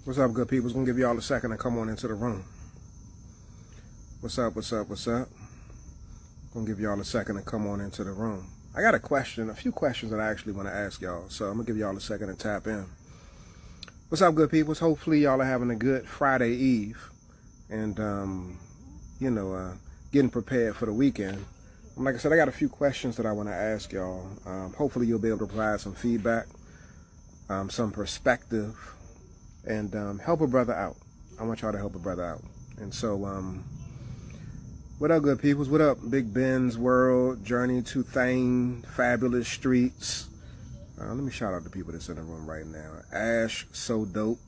What's up, good people? Gonna give y'all a second to come on into the room. What's up, what's up, what's up? Gonna give y'all a second to come on into the room. I got a few questions that I actually want to ask y'all, so I'm gonna give y'all a second to tap in. What's up, good people? Hopefully y'all are having a good Friday Eve and getting prepared for the weekend. Like I said, I got a few questions that I want to ask y'all. Hopefully you'll be able to provide some feedback, some perspective, and help a brother out. I want y'all to help a brother out. And so, what up, good peoples? What up, Big Ben's World, Journey to Thane, Fabulous Streets. Let me shout out the people that's in the room right now. Ash, So Dope,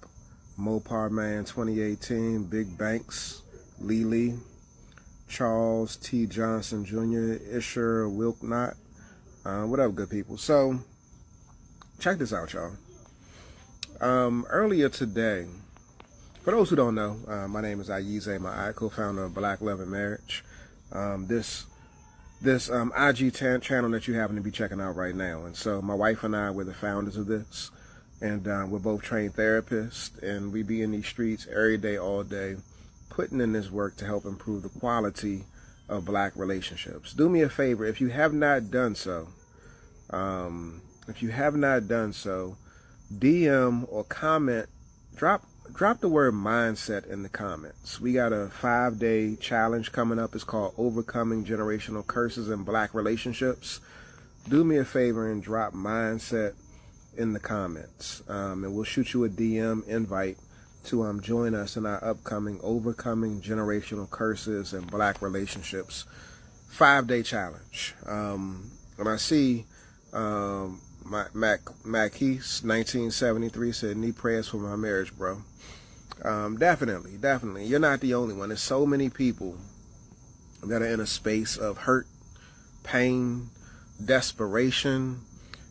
Mopar Man 2018, Big Banks, Lily, Charles T. Johnson Jr., Isher Wilknot. What up, good people? So, check this out, y'all. Earlier today, for those who don't know, my name is Ayize Ma'ai, co-founder of Black Love and Marriage. This IG channel that you happen to be checking out right now. And so my wife and I were the founders of this, and we're both trained therapists, and we be in these streets every day, all day, putting in this work to help improve the quality of black relationships. Do me a favor, if you have not done so, DM or comment, drop the word mindset in the comments. We got a 5-day challenge coming up. It's called Overcoming Generational Curses in Black Relationships. Do me a favor and drop mindset in the comments, and we'll shoot you a DM invite to join us in our upcoming Overcoming Generational Curses in Black Relationships 5-day challenge. And I see Mackie's 1973 said, "Need prayers for my marriage, bro." Definitely. You're not the only one. There's so many people that are in a space of hurt, pain, desperation,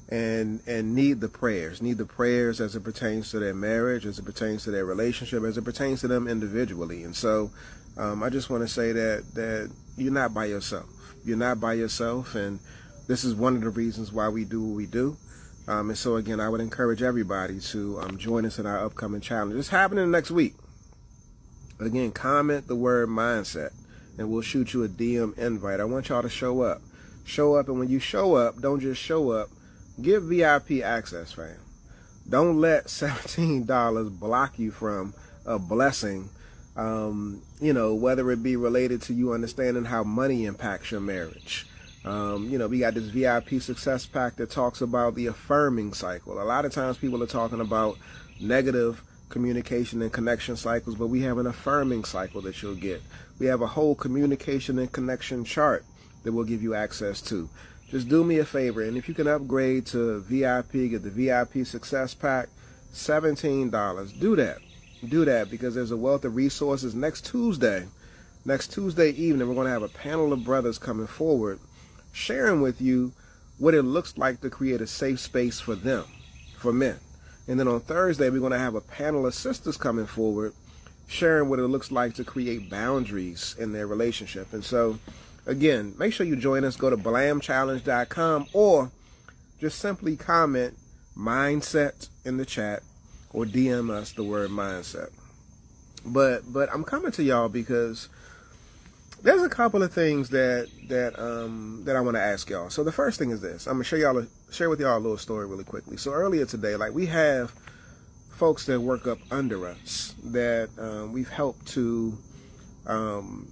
and need the prayers. Need the prayers as it pertains to their marriage, as it pertains to their relationship, as it pertains to them individually. And so I just want to say that you're not by yourself. You're not by yourself, and this is one of the reasons why we do what we do. And so, again, I would encourage everybody to join us in our upcoming challenge. It's happening next week. But, again, comment the word mindset, and we'll shoot you a DM invite. I want y'all to show up. Show up, and when you show up, don't just show up. Give VIP access, fam. Don't let $17 block you from a blessing, whether it be related to you understanding how money impacts your marriage. We got this VIP success pack that talks about the affirming cycle. A lot of times people are talking about negative communication and connection cycles, but we have an affirming cycle that you'll get. We have a whole communication and connection chart that we'll give you access to. Just do me a favor, and if you can upgrade to VIP, get the VIP success pack, $17. Do that. Do that, because there's a wealth of resources. Next Tuesday evening, we're going to have a panel of brothers coming forward, sharing with you what it looks like to create a safe space for them, for men. And then on Thursday, we're going to have a panel of sisters coming forward, sharing what it looks like to create boundaries in their relationship. And so, again, make sure you join us. Go to blamchallenge.com, or just simply comment mindset in the chat, or DM us the word mindset. But I'm coming to y'all because there's a couple of things that I want to ask y'all. So the first thing is this. I'm gonna share with y'all a little story really quickly. So earlier today, we have folks that work up under us that we've helped to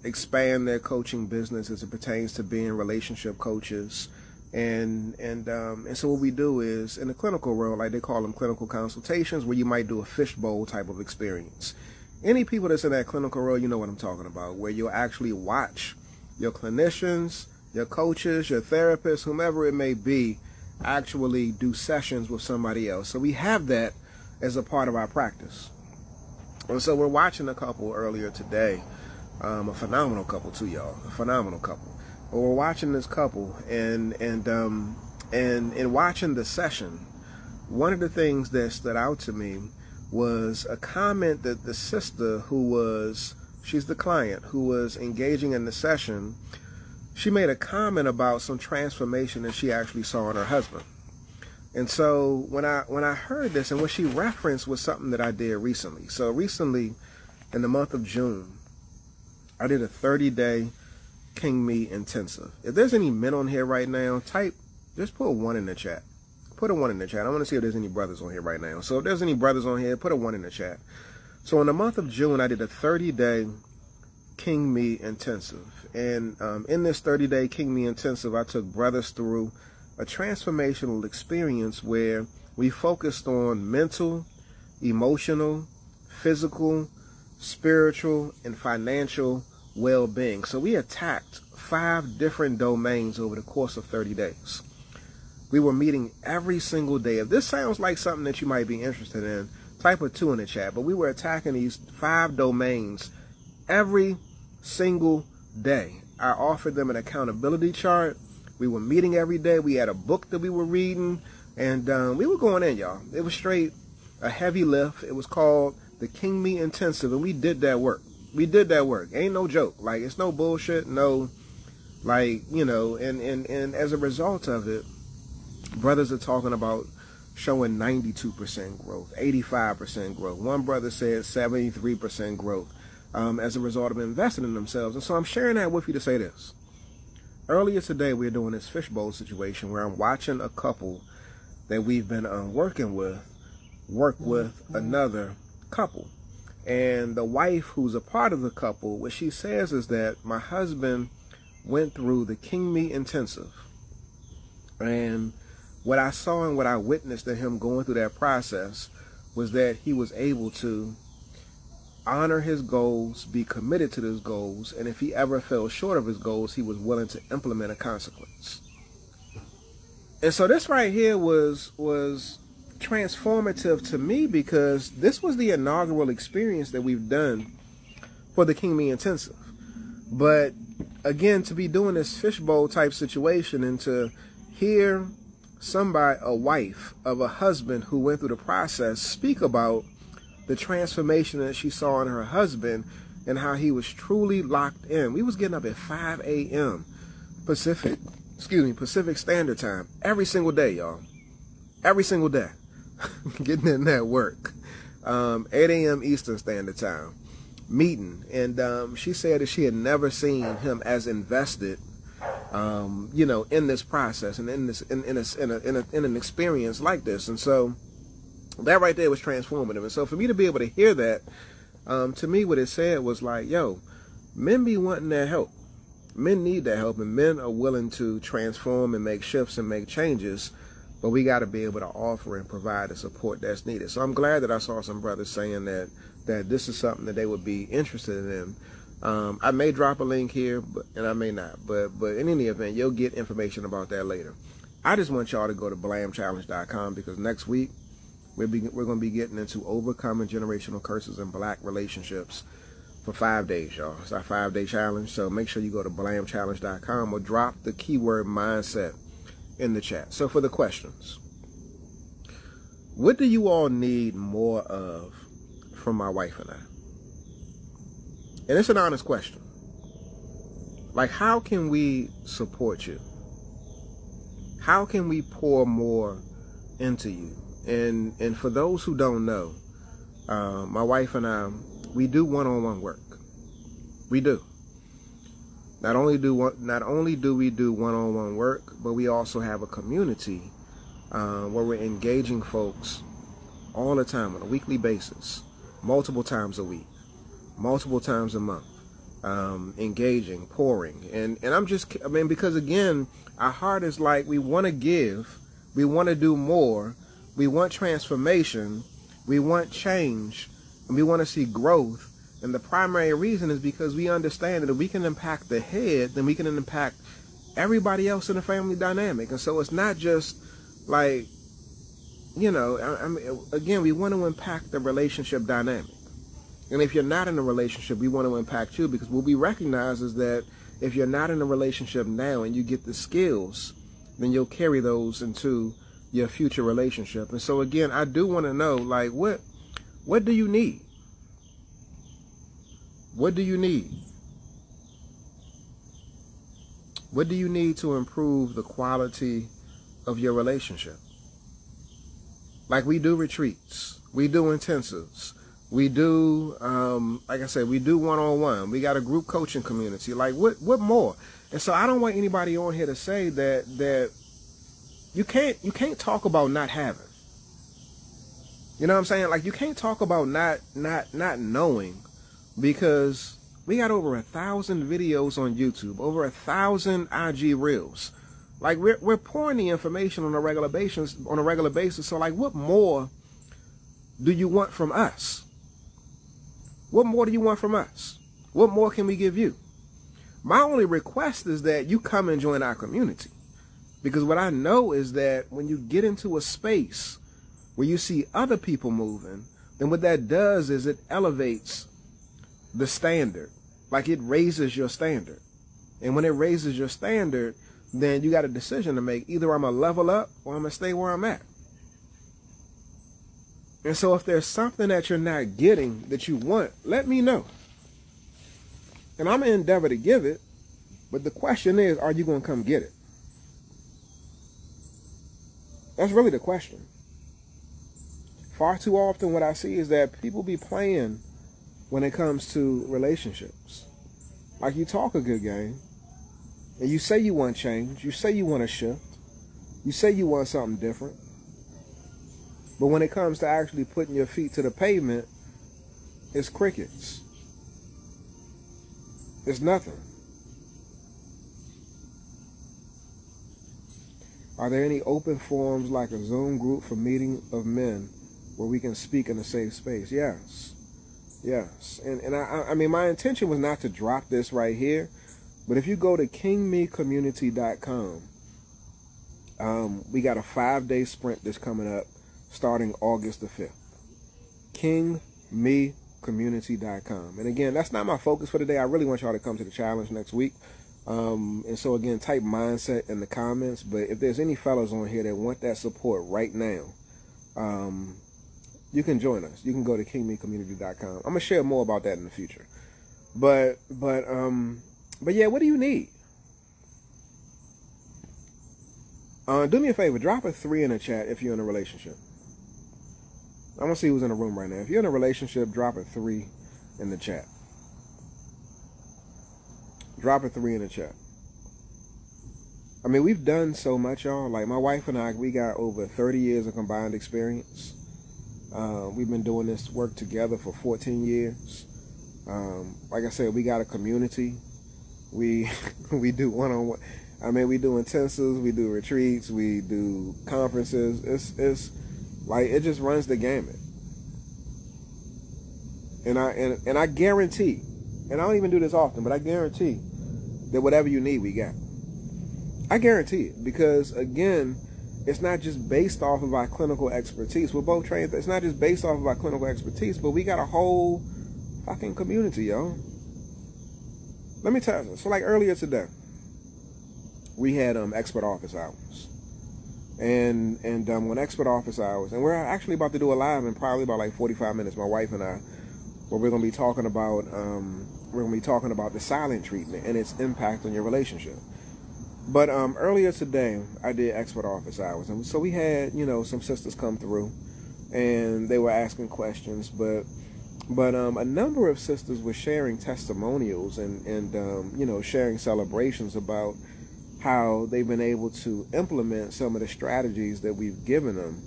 expand their coaching business as it pertains to being relationship coaches. And so what we do is, in the clinical world, like they call them clinical consultations, where you might do a fishbowl type of experience. Any people that's in that clinical role, you know what I'm talking about, where you'll actually watch your clinicians, your coaches, your therapists, whomever it may be, actually do sessions with somebody else. So we have that as a part of our practice. And so we're watching a couple earlier today, a phenomenal couple too, y'all, a phenomenal couple. But we're watching this couple, and in watching the session, one of the things that stood out to me was a comment that the sister she's the client who was engaging in the session, she made a comment about some transformation that she actually saw in her husband. And so when I heard this, and what she referenced was something that I did recently. So recently, in the month of June, I did a 30-day King Me intensive. If there's any men on here right now, just put 1 in the chat. Put a 1 in the chat. I want to see if there's any brothers on here right now. So if there's any brothers on here, put a 1 in the chat. So in the month of June, I did a 30-day King Me intensive. And in this 30-day King Me intensive, I took brothers through a transformational experience where we focused on mental, emotional, physical, spiritual, and financial well-being. So we attacked 5 different domains over the course of 30 days. We were meeting every single day. If this sounds like something that you might be interested in, type a 2 in the chat. But we were attacking these 5 domains every single day. I offered them an accountability chart. We were meeting every day. We had a book that we were reading, and we were going in, y'all. It was straight a heavy lift. It was called the King Me Intensive, and we did that work. We did that work. Ain't no joke. Like, it's no bullshit. No, like, you know, and as a result of it, brothers are talking about showing 92% growth, 85% growth. One brother said 73% growth as a result of investing in themselves. And so I'm sharing that with you to say this. Earlier today, we were doing this fishbowl situation where I'm watching a couple that we've been working with work with another couple. And the wife, who's a part of the couple, what she says is that my husband went through the King Me Intensive. And what I saw and what I witnessed in him going through that process was that he was able to honor his goals, be committed to his goals, and if he ever fell short of his goals, he was willing to implement a consequence. And so this right here was transformative to me, because this was the inaugural experience that we've done for the King Me Intensive. But again, to be doing this fishbowl type situation and to hear somebody, a wife of a husband who went through the process, speak about the transformation that she saw in her husband and how he was truly locked in. We was getting up at 5 a.m. Pacific Standard Time every single day, y'all. Every single day. Getting in that work. 8 a.m. Eastern Standard Time. Meeting. And she said that she had never seen him as invested, you know, in this process and in an experience like this. And so that right there was transformative. And so for me to be able to hear that, to me what it said was like, yo, men be wanting that help. Men need that help, and men are willing to transform and make shifts and make changes, but we got to be able to offer and provide the support that's needed. So I'm glad that I saw some brothers saying that this is something that they would be interested in. I may drop a link here, and I may not, but in any event, you'll get information about that later. I just want y'all to go to blamchallenge.com, because next week we're going to be getting into overcoming generational curses in black relationships for 5 days, y'all. It's our 5-day challenge, so make sure you go to blamchallenge.com or drop the keyword mindset in the chat. So for the questions, what do you all need more of from my wife and I? And it's an honest question. Like, how can we support you? How can we pour more into you? And for those who don't know, my wife and I, we do one-on-one work. We do. Not only do we do one-on-one work, but we also have a community where we're engaging folks all the time on a weekly basis, multiple times a week, multiple times a month, engaging, pouring. And because again, our heart is like, we want to give, we want to do more, we want transformation, we want change, and we want to see growth. And the primary reason is because we understand that if we can impact the head, then we can impact everybody else in the family dynamic. And so it's not just like, you know, again, we want to impact the relationship dynamic. And if you're not in a relationship, we want to impact you, because what we recognize is that if you're not in a relationship now and you get the skills, then you'll carry those into your future relationship. And so again, I do want to know, like, what do you need? What do you need? What do you need to improve the quality of your relationship? Like, we do retreats, we do intensives, we do, like I said, we do one-on-one. We got a group coaching community. Like, what more? And so I don't want anybody on here to say that you can't talk about not having. You know what I'm saying? Like, you can't talk about not knowing, because we got over 1,000 videos on YouTube, over 1,000 IG reels. Like, we're pouring the information on a regular basis. So, like, what more do you want from us? What more do you want from us? What more can we give you? My only request is that you come and join our community. Because what I know is that when you get into a space where you see other people moving, then what that does is it elevates the standard. Like, it raises your standard. And when it raises your standard, then you got a decision to make. Either I'm going to level up or I'm going to stay where I'm at. And so if there's something that you're not getting that you want, let me know. And I'm going to endeavor to give it. But the question is, are you going to come get it? That's really the question. Far too often what I see is that people be playing when it comes to relationships. Like, you talk a good game, and you say you want change, you say you want a shift, you say you want something different. But when it comes to actually putting your feet to the pavement, it's crickets. It's nothing. Are there any open forums like a Zoom group for meeting of men where we can speak in a safe space? Yes. Yes. And I mean, my intention was not to drop this right here, but if you go to kingmecommunity.com, we got a 5-day sprint that's coming up starting August the 5th. kingmecommunity.com. And again, that's not my focus for today. I really want y'all to come to the challenge next week. And so again, type mindset in the comments. But if there's any fellas on here that want that support right now, you can join us. You can go to kingmecommunity.com. I'm gonna share more about that in the future. But yeah, what do you need? Do me a favor, drop a 3 in the chat if you're in a relationship. I'm gonna see who's in the room right now. If you're in a relationship, drop a 3 in the chat. Drop a 3 in the chat. I mean, we've done so much, y'all. Like, my wife and I, we got over 30 years of combined experience. We've been doing this work together for 14 years. Like I said, we got a community. We do one-on-one. I mean, we do intensives, we do retreats, we do conferences. It's like, it just runs the gamut. And I guarantee, and I don't even do this often, but I guarantee that whatever you need, we got. I guarantee it, because again, it's not just based off of our clinical expertise. We're both trained. It's not just based off of our clinical expertise, but we got a whole fucking community, yo. Let me tell you. So, like, earlier today, we had expert office hours, and when expert office hours, and we're actually about to do a live in probably about like 45 minutes. My wife and I, where we're gonna be talking about the silent treatment and its impact on your relationship. But earlier today, I did expert office hours, and so we had, some sisters come through, and they were asking questions, but a number of sisters were sharing testimonials and sharing celebrations about how they've been able to implement some of the strategies that we've given them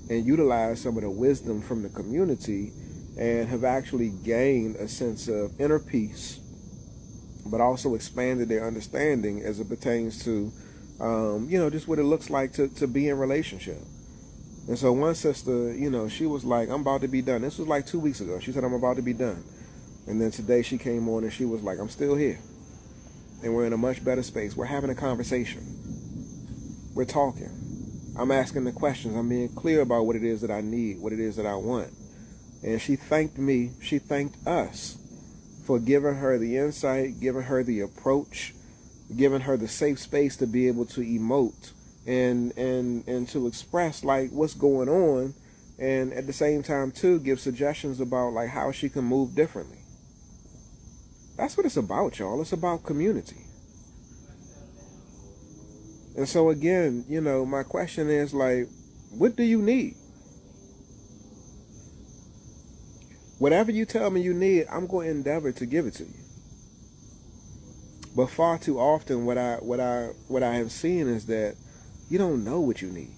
and utilize some of the wisdom from the community, and have actually gained a sense of inner peace, but also expanded their understanding as it pertains to, just what it looks like to be in relationship. And so one sister, she was like, I'm about to be done. This was like 2 weeks ago. She said, I'm about to be done. And then today she came on and she was like, I'm still here. And we're in a much better space. We're having a conversation. We're talking. I'm asking the questions. I'm being clear about what it is that I need, what it is that I want. And she thanked me. She thanked us for giving her the insight, giving her the approach, giving her the safe space to be able to emote and to express like what's going on, and at the same time too give suggestions about like how she can move differently. That's what it's about, y'all. It's about community. And so again, my question is like, what do you need? Whatever you tell me you need, I'm going to endeavor to give it to you. But far too often, what I have seen is that you don't know what you need.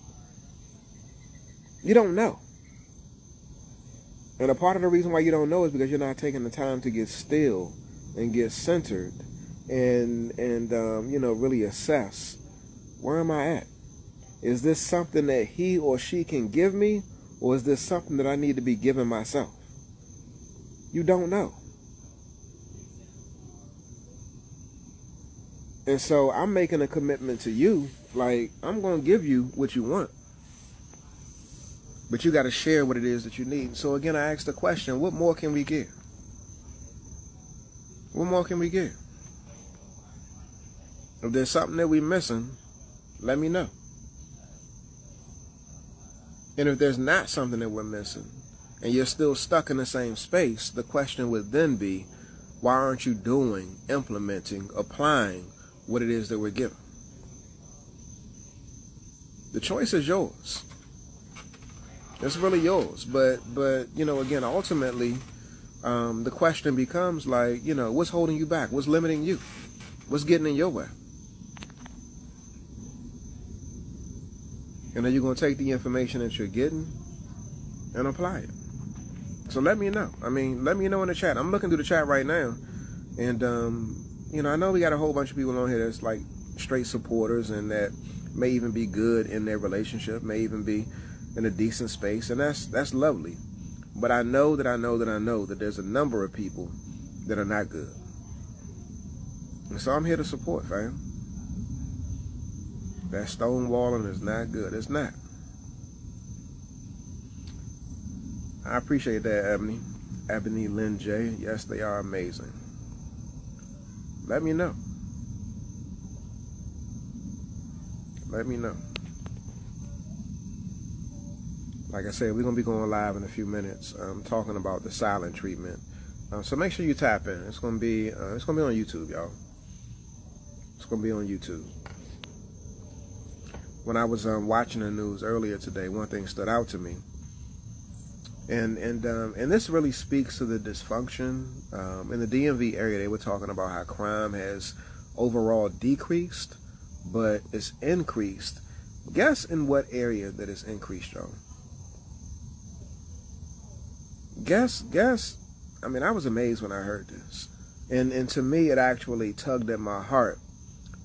You don't know. And a part of the reason why you don't know is because you're not taking the time to get still and get centered and really assess, where am I at? Is this something that he or she can give me, or is this something that I need to be giving myself? You don't know. And so I'm making a commitment to you, like, I'm going to give you what you want. But you got to share what it is that you need. So again, I asked the question, what more can we give? What more can we give? If there's something that we're missing, let me know. And if there's not something that we're missing, and you're still stuck in the same space, the question would then be, why aren't you doing, implementing, applying what it is that we're given? The choice is yours. It's really yours. But again, ultimately, the question becomes like, what's holding you back? What's limiting you? What's getting in your way? And then you're going to take the information that you're getting and apply it. So let me know. Let me know in the chat. I'm looking through the chat right now. And, I know we got a whole bunch of people on here that's like straight supporters and that may even be good in their relationship, may even be in a decent space. And that's lovely. But I know that there's a number of people that are not good. And so I'm here to support, fam. That stonewalling is not good. It's not. I appreciate that, Ebony Lynn J. Yes, they are amazing. Let me know. Let me know. Like I said, we're going to be going live in a few minutes talking about the silent treatment. So make sure you tap in. It's going to be on YouTube, y'all. It's going to be on YouTube. When I was watching the news earlier today, one thing stood out to me. And this really speaks to the dysfunction. In the DMV area, they were talking about how crime has overall decreased, but it's increased. Guess in what area that it's increased, y'all? Guess. I was amazed when I heard this. And to me, it actually tugged at my heart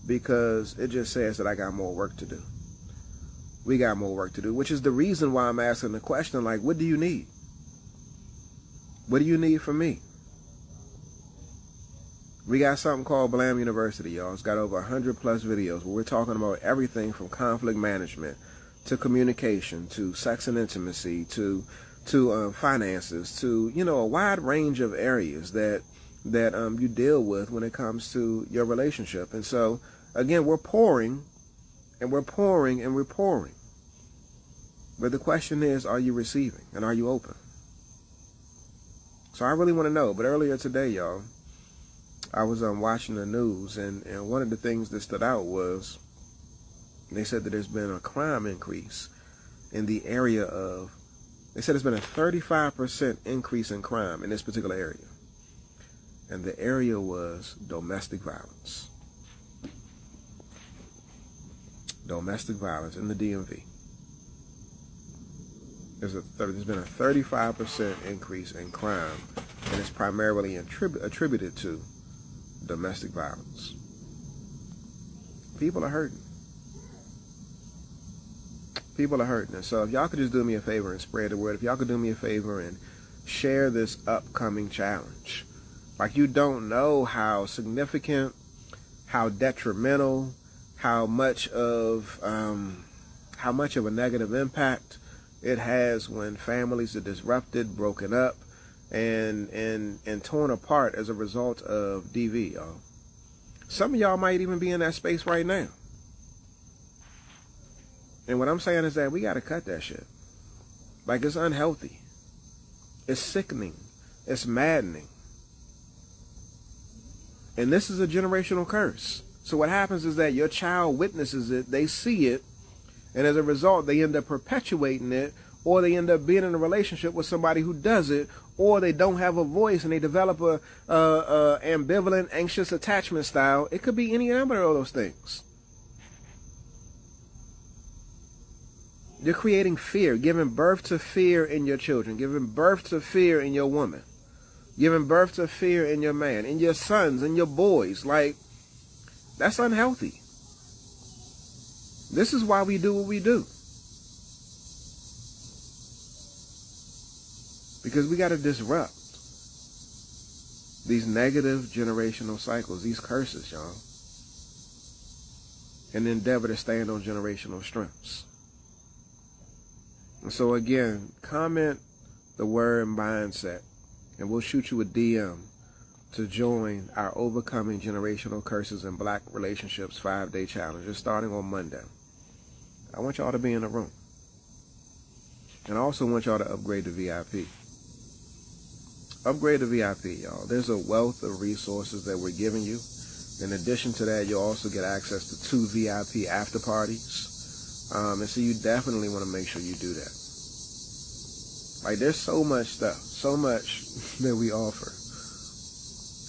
because it just says that I got more work to do. We got more work to do, which is the reason why I'm asking the question, like, what do you need? What do you need from me? We got something called Blam University, y'all. It's got over 100+ videos where we're talking about everything from conflict management to communication to sex and intimacy to finances to, a wide range of areas that you deal with when it comes to your relationship. And so, again, we're pouring and we're pouring and we're pouring. But the question is, are you receiving and are you open? So I really want to know. But earlier today, y'all, I was watching the news, and one of the things that stood out was they said that there's been a crime increase in the area of, they said there's been a 35% increase in crime in this particular area. And the area was domestic violence. Domestic violence in the DMV. There's been a 35% increase in crime, and it's primarily attributed to domestic violence. People are hurting. People are hurting. And so if y'all could just do me a favor and spread the word, if y'all could do me a favor and share this upcoming challenge. Like, you don't know how significant, how detrimental, how much of a negative impact it has when families are disrupted, broken up, and torn apart as a result of DV, y'all. Some of y'all might even be in that space right now. And what I'm saying is that we got to cut that shit. Like, it's unhealthy. It's sickening. It's maddening. And this is a generational curse. So what happens is that your child witnesses it, they see it, and as a result, they end up perpetuating it, or they end up being in a relationship with somebody who does it, or they don't have a voice and they develop a ambivalent, anxious attachment style. It could be any number of those things. You're creating fear, giving birth to fear in your children, giving birth to fear in your woman, giving birth to fear in your man, in your sons, in your boys. Like, that's unhealthy. This is why we do what we do. Because we got to disrupt these negative generational cycles, these curses, y'all, and endeavor to stand on generational strengths. And so again, comment the word mindset, and we'll shoot you a DM to join our Overcoming Generational Curses in Black Relationships 5-day challenge. It's starting on Monday. I want y'all to be in the room. And I also want y'all to upgrade to VIP. Upgrade to VIP, y'all. There's a wealth of resources that we're giving you. In addition to that, you'll also get access to 2 VIP after parties. And so you definitely want to make sure you do that. Like, there's so much stuff, so much that we offer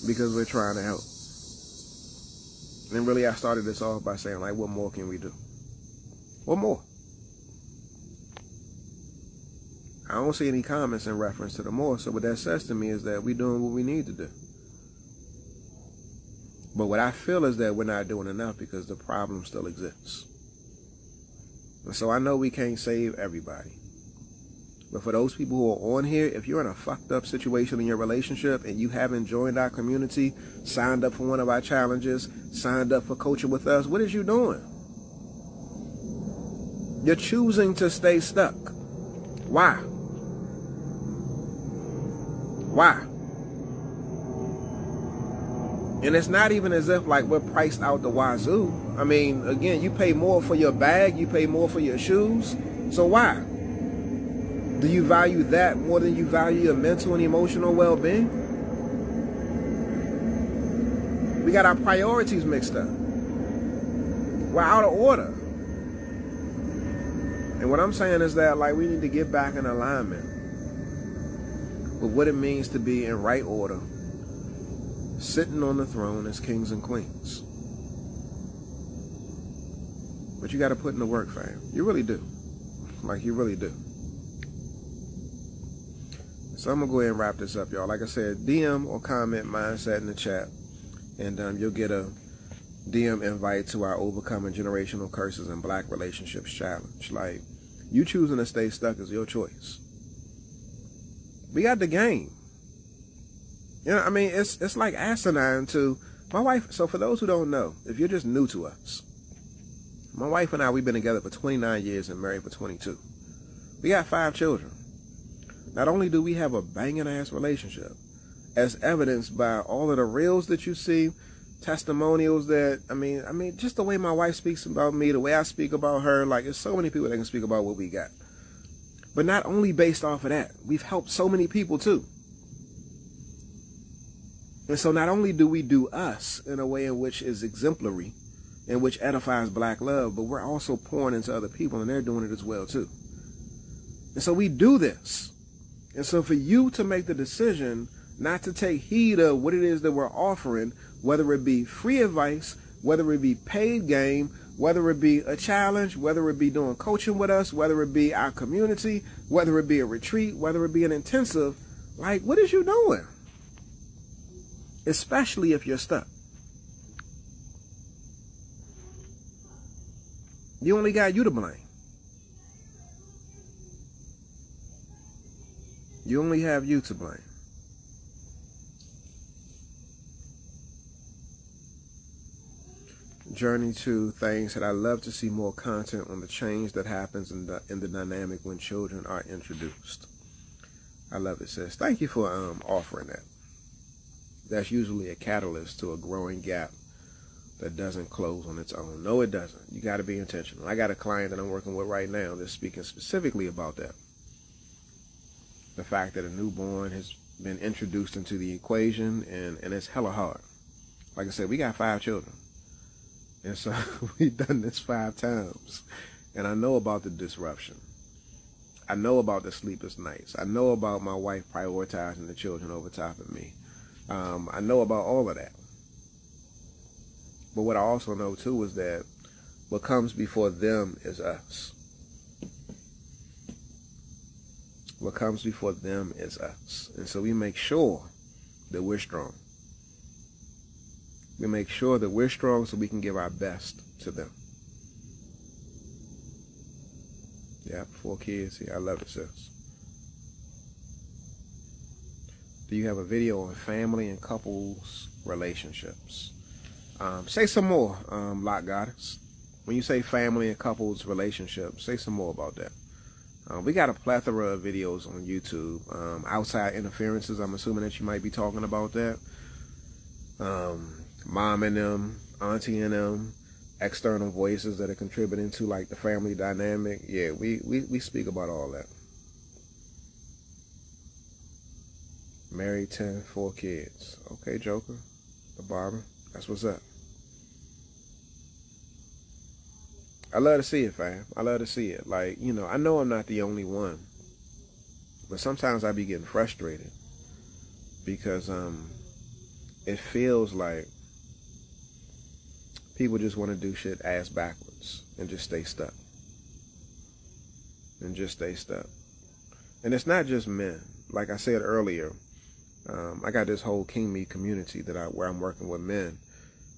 because we're trying to help. And really, I started this off by saying, like, what more can we do? What more? I don't see any comments in reference to the more. So what that says to me is that we're doing what we need to do. But what I feel is that we're not doing enough because the problem still exists. And so I know we can't save everybody. But for those people who are on here, if you're in a fucked up situation in your relationship and you haven't joined our community, signed up for one of our challenges, signed up for coaching with us, what is you doing? You're choosing to stay stuck. Why? Why? And it's not even as if like we're priced out the wazoo. I mean, again, you pay more for your bag, you pay more for your shoes. So why? Do you value that more than you value your mental and emotional well-being? We got our priorities mixed up. We're out of order. And what I'm saying is that, like, we need to get back in alignment with what it means to be in right order, sitting on the throne as kings and queens. But you got to put in the work, fam. You really do. Like, you really do. So I'm going to go ahead and wrap this up, y'all. Like I said, DM or comment mindset in the chat, and you'll get a DM invite to our Overcoming Generational Curses in Black Relationships challenge. Like, you choosing to stay stuck is your choice. We got the game. You know, I mean, it's like asinine to my wife. So for those who don't know, if you're just new to us, my wife and I, we've been together for 29 years and married for 22. We got 5 children. Not only do we have a banging ass relationship, as evidenced by all of the reels that you see, testimonials that, I mean, just the way my wife speaks about me, the way I speak about her, like, there's so many people that can speak about what we got. But not only based off of that, we've helped so many people too. And so not only do we do us in a way in which is exemplary, in which edifies black love, but we're also pouring into other people, and they're doing it as well too. And so we do this. And so for you to make the decision not to take heed of what it is that we're offering, whether it be free advice, whether it be paid game, whether it be a challenge, whether it be doing coaching with us, whether it be our community, whether it be a retreat, whether it be an intensive, like, what is you doing? Especially if you're stuck. You only got you to blame. You only have you to blame. Journey to things that I love to see more content on the change that happens in the dynamic when children are introduced. I love it, sis. Thank you for offering that. That's usually a catalyst to a growing gap that doesn't close on its own. No, it doesn't. You got to be intentional. I got a client that I'm working with right now that's speaking specifically about that. The fact that a newborn has been introduced into the equation, and it's hella hard. Like I said, we got 5 children. And so we've done this 5 times. And I know about the disruption. I know about the sleepless nights. I know about my wife prioritizing the children over top of me. I know about all of that. But what I also know too is that what comes before them is us. What comes before them is us. And so we make sure that we're strong. We make sure that we're strong so we can give our best to them. Yeah, 4 kids. Yeah, I love it, sis. Do you have a video on family and couples relationships? Say some more, Lot Goddess. When you say family and couples relationships, say some more about that. We got a plethora of videos on YouTube. Outside interferences, I'm assuming that you might be talking about that. Mom and them, auntie and them, external voices that are contributing to like the family dynamic. Yeah, we speak about all that. Married 10, 4 kids. Okay, Joker, the barber. That's what's up. I love to see it, fam. I love to see it. Like, you know, I know I'm not the only one, but sometimes I be getting frustrated because it feels like people just want to do shit ass backwards and just stay stuck. And just stay stuck. And it's not just men. Like I said earlier, I got this whole King Me community where I'm working with men,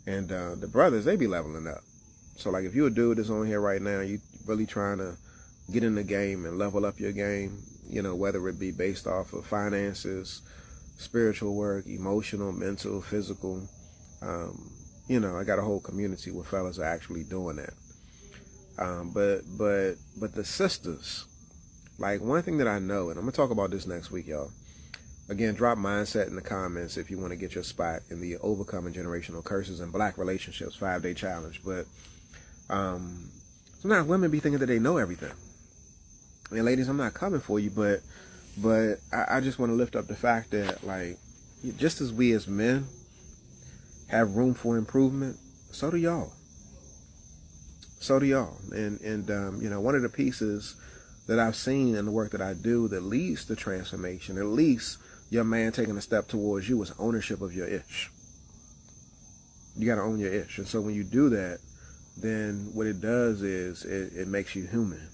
and the brothers, they be leveling up. So like if you're a dude that's on here right now, you really trying to get in the game and level up your game, you know, whether it be based off of finances, spiritual work, emotional, mental, physical, you know, I got a whole community where fellas are actually doing that. But the sisters, like one thing that I know, and I'm gonna talk about this next week, y'all. Again, drop mindset in the comments if you want to get your spot in the Overcoming Generational Curses and Black Relationships 5-day challenge. But sometimes women be thinking that they know everything. And ladies, I'm not coming for you, but I just want to lift up the fact that, like, just as we as men have room for improvement, so do y'all. So do y'all. And you know, one of the pieces that I've seen in the work that I do that leads to transformation, at least your man taking a step towards you, is ownership of your ish. You got to own your ish. And so when you do that, then what it does is it makes you human.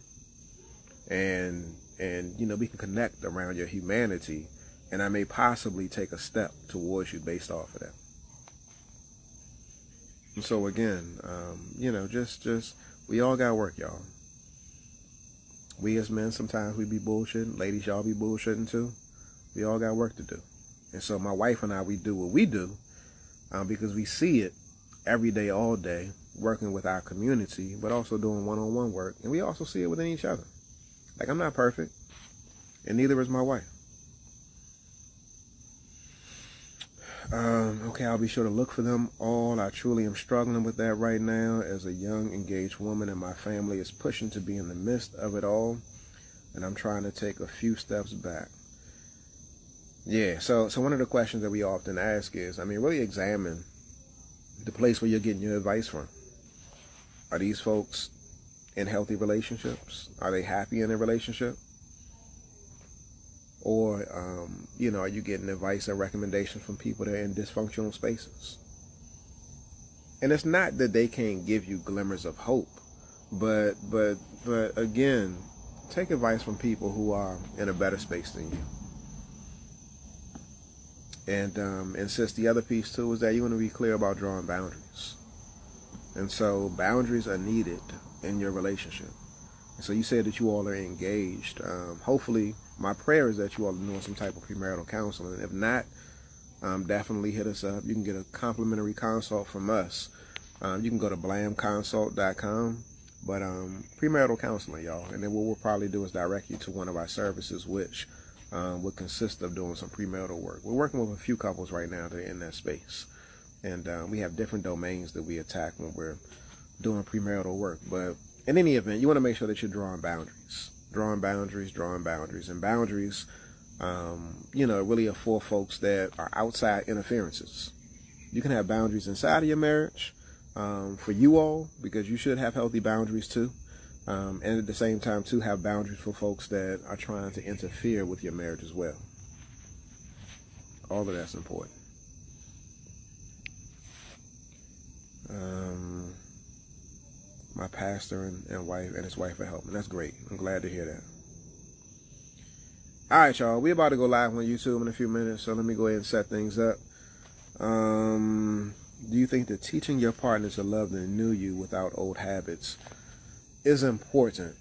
And you know, we can connect around your humanity, and I may possibly take a step towards you based off of that. And so again, you know, just we all got work, y'all. We as men, sometimes we be bullshitting. Ladies, y'all be bullshitting too. We all got work to do. And so my wife and I, we do what we do because we see it every day, all day, working with our community, but also doing one-on-one work. And we also see it within each other. Like, I'm not perfect, and neither is my wife. Okay, I'll be sure to look for them all. I truly am struggling with that right now as a young, engaged woman, and my family is pushing to be in the midst of it all, and I'm trying to take a few steps back. Yeah, so one of the questions that we often ask is, I mean, really examine the place where you're getting your advice from. Are these folks in healthy relationships? Are they happy in their relationship? Or, you know, are you getting advice and recommendations from people that are in dysfunctional spaces? And it's not that they can't give you glimmers of hope, but again, take advice from people who are in a better space than you. And sis, the other piece too is that you want to be clear about drawing boundaries. And so boundaries are needed in your relationship. And so you said that you all are engaged. Hopefully, my prayer is that you all are doing some type of premarital counseling. If not, definitely hit us up. You can get a complimentary consult from us. You can go to blamconsult.com. But premarital counseling, y'all. And then what we'll probably do is direct you to one of our services, which would consist of doing some premarital work. We're working with a few couples right now that are in that space. And we have different domains that we attack when we're doing premarital work. But in any event, you want to make sure that you're drawing boundaries. Drawing boundaries. And boundaries, you know, really are for folks that are outside interferences. You can have boundaries inside of your marriage for you all, because you should have healthy boundaries too. And at the same time, too, have boundaries for folks that are trying to interfere with your marriage as well. All of that's important. My pastor and wife and his wife are helping. That's great. I'm glad to hear that. All right, y'all. We're about to go live on YouTube in a few minutes, so let me go ahead and set things up. Do you think that teaching your partner to love the new you without old habits is important?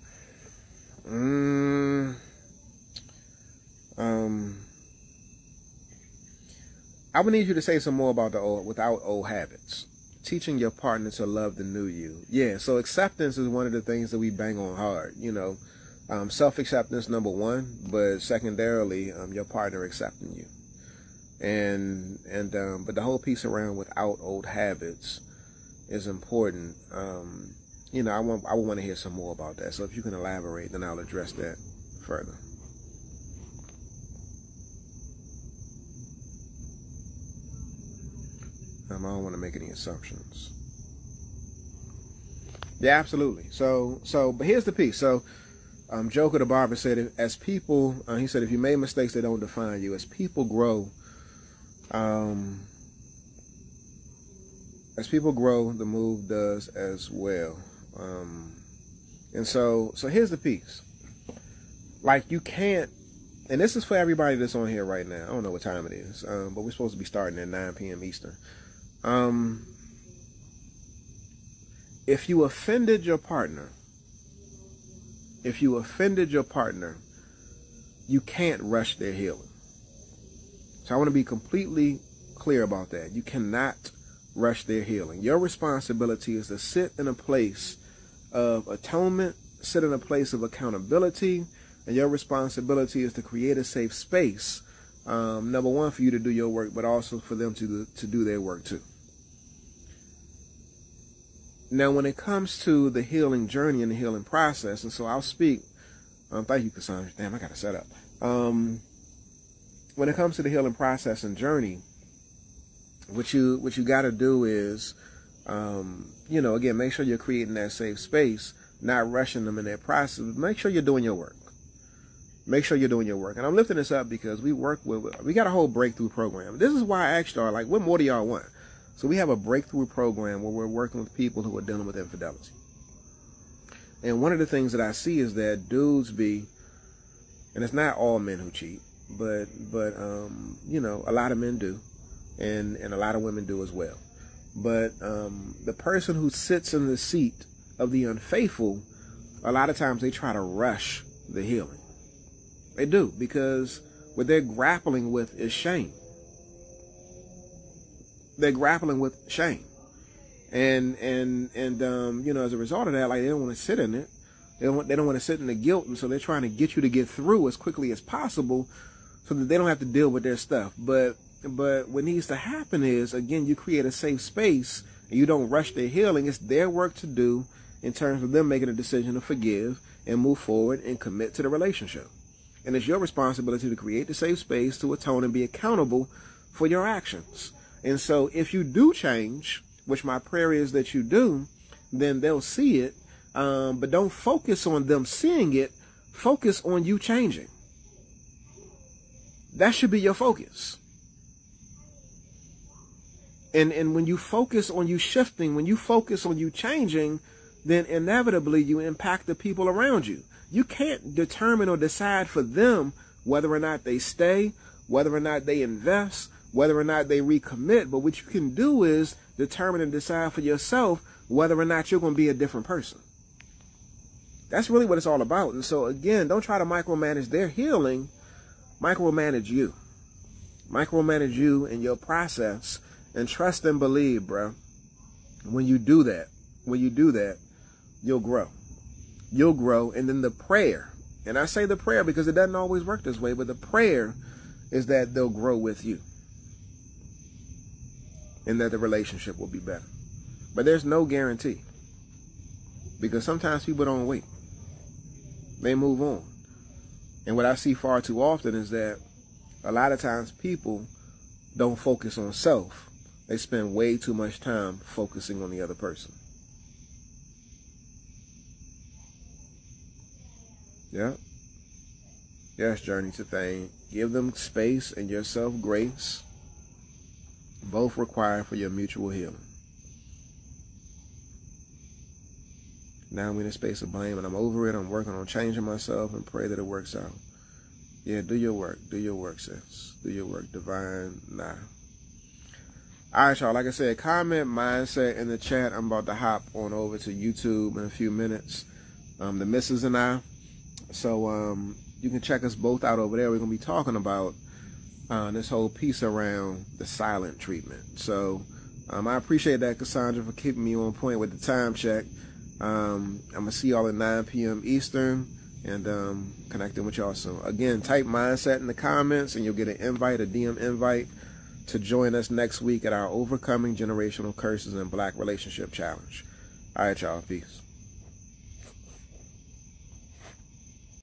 I would need you to say some more about without old habits. Teaching your partner to love the new you. Yeah, so acceptance is one of the things that we bang on hard. You know, self-acceptance, number one, but secondarily, your partner accepting you. But the whole piece around without old habits is important. You know, I would want to hear some more about that. So if you can elaborate, then I'll address that further. I don't want to make any assumptions. Yeah, absolutely. So, but here's the piece. So, Joker the barber said, as people, he said, if you made mistakes, they don't define you. As people grow, the move does as well. And so here's the piece. Like, you can't, and this is for everybody that's on here right now. I don't know what time it is, but we're supposed to be starting at 9 p.m. Eastern. If you offended your partner, you can't rush their healing. So I want to be completely clear about that. You cannot rush their healing. Your responsibility is to sit in a place of atonement, sit in a place of accountability, and your responsibility is to create a safe space. Number one, for you to do your work, but also for them to do their work too. Now, when it comes to the healing journey and the healing process, and so I'll speak. Thank you, Cassandra. Damn, I got to set up. When it comes to the healing process and journey, what you got to do is, you know, again, make sure you're creating that safe space, not rushing them in that process. Make sure you're doing your work. Make sure you're doing your work. And I'm lifting this up because we got a whole breakthrough program. This is why I asked y'all, like, what more do y'all want? So we have a breakthrough program where we're working with people who are dealing with infidelity. And one of the things that I see is that dudes and it's not all men who cheat, but you know, a lot of men do, and a lot of women do as well. But the person who sits in the seat of the unfaithful, a lot of times they try to rush the healing. They do, because what they're grappling with is shame. They're grappling with shame. And you know, as a result of that, like, they don't want to sit in it. They don't want to sit in the guilt, and so they're trying to get you to get through as quickly as possible so that they don't have to deal with their stuff. But what needs to happen is, again, you create a safe space and you don't rush their healing. It's their work to do in terms of them making a decision to forgive and move forward and commit to the relationship. And it's your responsibility to create the safe space to atone and be accountable for your actions. And so if you do change, which my prayer is that you do, then they'll see it. But don't focus on them seeing it. Focus on you changing. That should be your focus. And when you focus on you shifting, when you focus on you changing, then inevitably you impact the people around you. You can't determine or decide for them whether or not they stay, whether or not they invest, whether or not they recommit. But what you can do is determine and decide for yourself whether or not you're going to be a different person. That's really what it's all about. And so, again, don't try to micromanage their healing. Micromanage you. Micromanage you in your process. And trust and believe, bro. When you do that, you'll grow. You'll grow. And then the prayer, and I say the prayer because it doesn't always work this way, but the prayer is that they'll grow with you. And that the relationship will be better. But there's no guarantee. Because sometimes people don't wait. They move on. And what I see far too often is that a lot of times people don't focus on self. They spend way too much time focusing on the other person. Yeah. Yes, Journey to Thane. Give them space and yourself grace. Both required for your mutual healing. Now I'm in a space of blame and I'm over it. I'm working on changing myself and pray that it works out. Yeah, do your work. Do your work, sis. Do your work. Divine Nah. All right, y'all. Like I said, comment mindset in the chat. I'm about to hop on over to YouTube in a few minutes. The missus and I. So you can check us both out over there. We're going to be talking about this whole piece around the silent treatment. So I appreciate that, Cassandra, for keeping me on point with the time check. I'm going to see y'all at 9 p.m. Eastern and connecting with y'all soon. Again, type mindset in the comments and you'll get an invite, a DM invite to join us next week at our Overcoming Generational Curses and Black Relationship Challenge. All right, y'all. Peace.